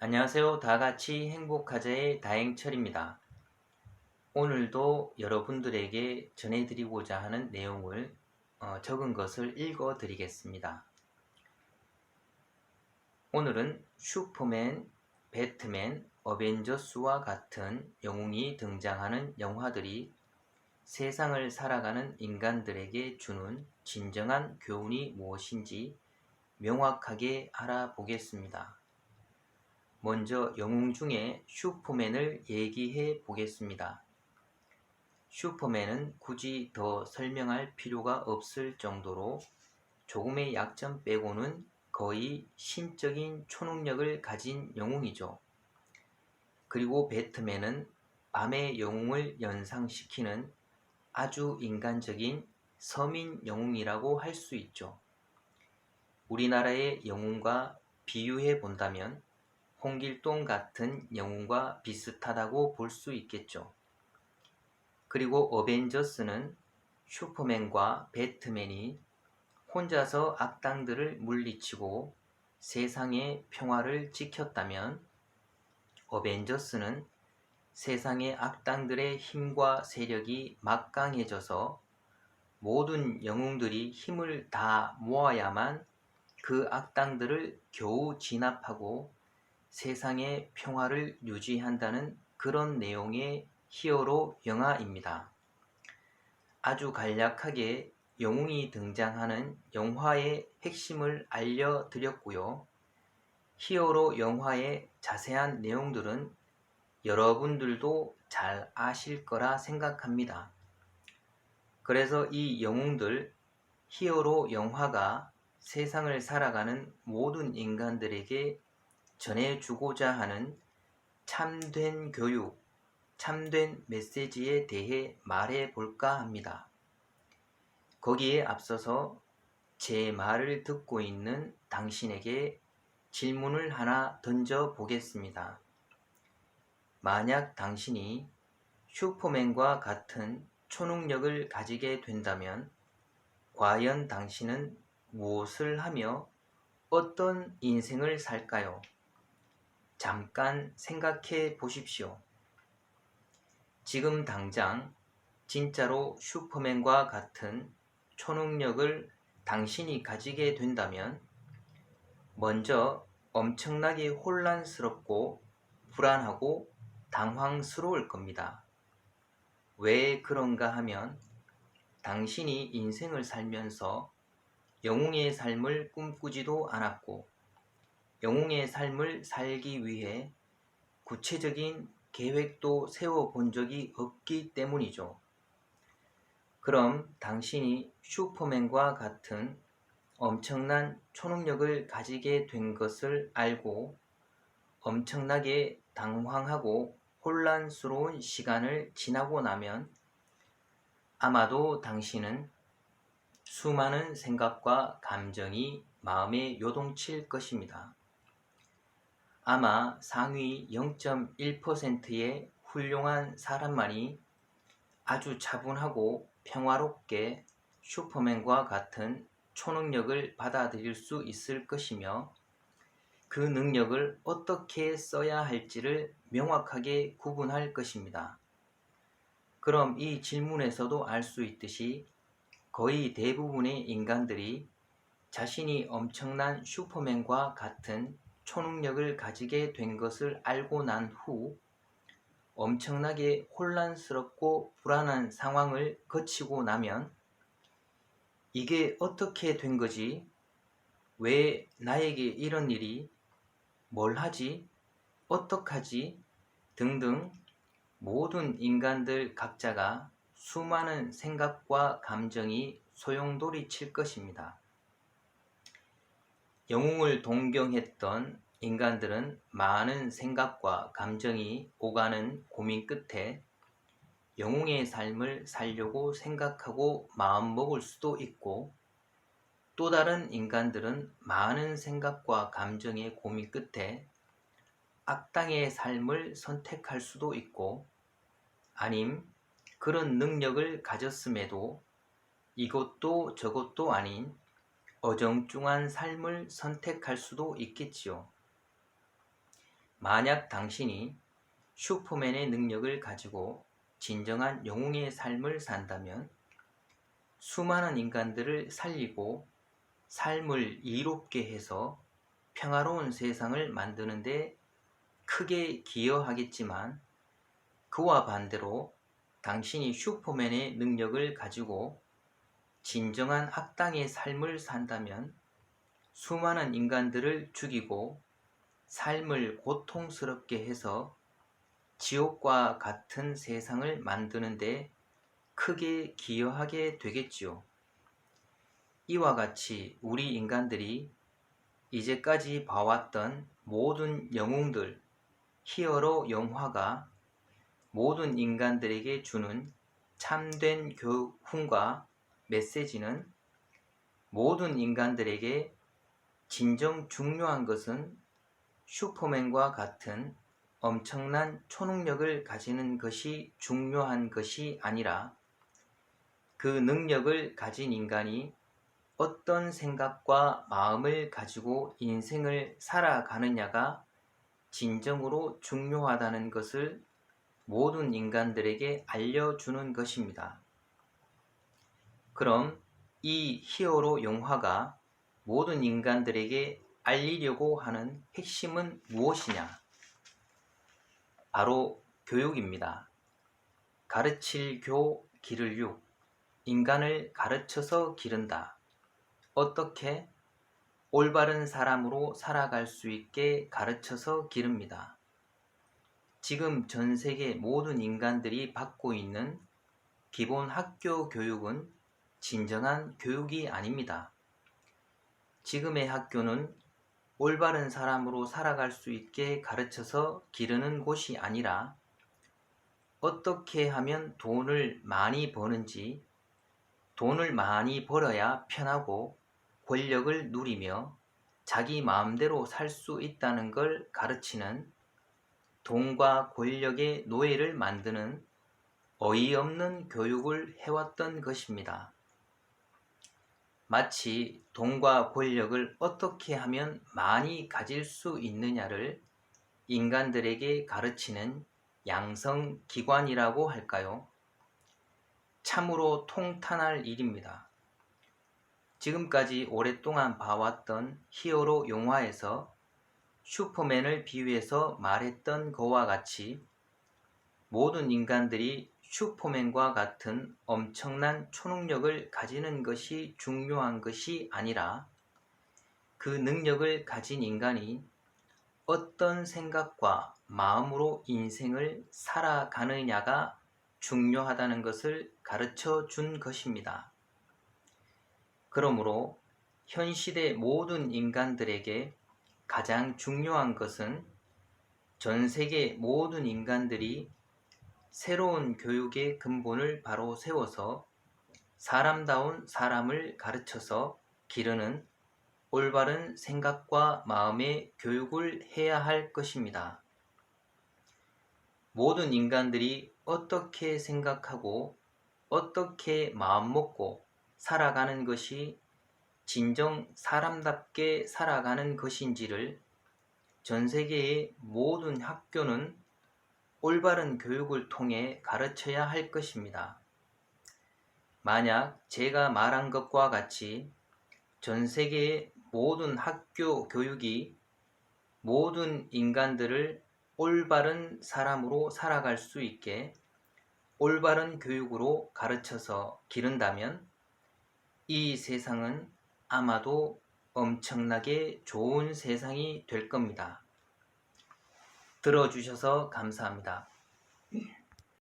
안녕하세요. 다같이 행복하자의 다행철입니다. 오늘도 여러분들에게 전해드리고자 하는 내용을 적은 것을 읽어 드리겠습니다. 오늘은 슈퍼맨, 배트맨, 어벤져스와 같은 영웅이 등장하는 영화들이 세상을 살아가는 인간들에게 주는 진정한 교훈이 무엇인지 명확하게 알아보겠습니다. 먼저 영웅 중에 슈퍼맨을 얘기해 보겠습니다. 슈퍼맨은 굳이 더 설명할 필요가 없을 정도로 조금의 약점 빼고는 거의 신적인 초능력을 가진 영웅이죠. 그리고 배트맨은 밤의 영웅을 연상시키는 아주 인간적인 서민 영웅이라고 할 수 있죠. 우리나라의 영웅과 비유해 본다면 홍길동 같은 영웅과 비슷하다고 볼 수 있겠죠. 그리고 어벤져스는 슈퍼맨과 배트맨이 혼자서 악당들을 물리치고 세상의 평화를 지켰다면 어벤져스는 세상의 악당들의 힘과 세력이 막강해져서 모든 영웅들이 힘을 다 모아야만 그 악당들을 겨우 진압하고 세상의 평화를 유지한다는 그런 내용의 히어로 영화입니다. 아주 간략하게 영웅이 등장하는 영화의 핵심을 알려드렸고요. 히어로 영화의 자세한 내용들은 여러분들도 잘 아실 거라 생각합니다. 그래서 이 영웅들, 히어로 영화가 세상을 살아가는 모든 인간들에게 전해주고자 하는 참된 교육, 참된 메시지에 대해 말해 볼까 합니다. 거기에 앞서서 제 말을 듣고 있는 당신에게 질문을 하나 던져 보겠습니다. 만약 당신이 슈퍼맨과 같은 초능력을 가지게 된다면 과연 당신은 무엇을 하며 어떤 인생을 살까요? 잠깐 생각해 보십시오. 지금 당장 진짜로 슈퍼맨과 같은 초능력을 당신이 가지게 된다면 먼저 엄청나게 혼란스럽고 불안하고 당황스러울 겁니다. 왜 그런가 하면 당신이 인생을 살면서 영웅의 삶을 꿈꾸지도 않았고 영웅의 삶을 살기 위해 구체적인 계획도 세워본 적이 없기 때문이죠. 그럼 당신이 슈퍼맨과 같은 엄청난 초능력을 가지게 된 것을 알고 엄청나게 당황하고 혼란스러운 시간을 지나고 나면 아마도 당신은 수많은 생각과 감정이 마음에 요동칠 것입니다. 아마 상위 0.1%의 훌륭한 사람만이 아주 차분하고 평화롭게 슈퍼맨과 같은 초능력을 받아들일 수 있을 것이며 그 능력을 어떻게 써야 할지를 명확하게 구분할 것입니다. 그럼 이 질문에서도 알 수 있듯이 거의 대부분의 인간들이 자신이 엄청난 슈퍼맨과 같은 초능력을 가지게 된 것을 알고 난 후 엄청나게 혼란스럽고 불안한 상황을 거치고 나면 이게 어떻게 된 거지? 왜 나에게 이런 일이? 뭘 하지? 어떡하지? 등등 모든 인간들 각자가 수많은 생각과 감정이 소용돌이 칠 것입니다. 영웅을 동경했던 인간들은 많은 생각과 감정이 오가는 고민 끝에 영웅의 삶을 살려고 생각하고 마음먹을 수도 있고 또 다른 인간들은 많은 생각과 감정의 고민 끝에 악당의 삶을 선택할 수도 있고 아님 그런 능력을 가졌음에도 이것도 저것도 아닌 어정쩡한 삶을 선택할 수도 있겠지요. 만약 당신이 슈퍼맨의 능력을 가지고 진정한 영웅의 삶을 산다면 수많은 인간들을 살리고 삶을 이롭게 해서 평화로운 세상을 만드는데 크게 기여하겠지만, 그와 반대로 당신이 슈퍼맨의 능력을 가지고 진정한 악당의 삶을 산다면 수많은 인간들을 죽이고 삶을 고통스럽게 해서 지옥과 같은 세상을 만드는데 크게 기여하게 되겠지요. 이와 같이 우리 인간들이 이제까지 봐왔던 모든 영웅들, 히어로 영화가 모든 인간들에게 주는 참된 교훈과 메시지는, 모든 인간들에게 진정 중요한 것은 슈퍼맨과 같은 엄청난 초능력을 가지는 것이 중요한 것이 아니라 그 능력을 가진 인간이 어떤 생각과 마음을 가지고 인생을 살아가느냐가 진정으로 중요하다는 것을 모든 인간들에게 알려주는 것입니다. 그럼 이 히어로 영화가 모든 인간들에게 알리려고 하는 핵심은 무엇이냐? 바로 교육입니다. 가르칠 교, 기를 육. 인간을 가르쳐서 기른다. 어떻게? 올바른 사람으로 살아갈 수 있게 가르쳐서 기릅니다. 지금 전 세계 모든 인간들이 받고 있는 기본 학교 교육은 진정한 교육이 아닙니다. 지금의 학교는 올바른 사람으로 살아갈 수 있게 가르쳐서 기르는 곳이 아니라 어떻게 하면 돈을 많이 버는지, 돈을 많이 벌어야 편하고 권력을 누리며 자기 마음대로 살 수 있다는 걸 가르치는, 돈과 권력의 노예를 만드는 어이없는 교육을 해왔던 것입니다. 마치 돈과 권력을 어떻게 하면 많이 가질 수 있느냐를 인간들에게 가르치는 양성기관이라고 할까요? 참으로 통탄할 일입니다. 지금까지 오랫동안 봐왔던 히어로 영화에서 슈퍼맨을 비유해서 말했던 것과 같이 모든 인간들이 슈퍼맨과 같은 엄청난 초능력을 가지는 것이 중요한 것이 아니라 그 능력을 가진 인간이 어떤 생각과 마음으로 인생을 살아가느냐가 중요하다는 것을 가르쳐 준 것입니다. 그러므로 현 시대 모든 인간들에게 가장 중요한 것은 전 세계 모든 인간들이 새로운 교육의 근본을 바로 세워서 사람다운 사람을 가르쳐서 기르는 올바른 생각과 마음의 교육을 해야 할 것입니다. 모든 인간들이 어떻게 생각하고 어떻게 마음먹고 살아가는 것이 진정 사람답게 살아가는 것인지를 전 세계의 모든 학교는 올바른 교육을 통해 가르쳐야 할 것입니다. 만약 제가 말한 것과 같이 전 세계의 모든 학교 교육이 모든 인간들을 올바른 사람으로 살아갈 수 있게 올바른 교육으로 가르쳐서 기른다면 이 세상은 아마도 엄청나게 좋은 세상이 될 겁니다. 들어주셔서 감사합니다.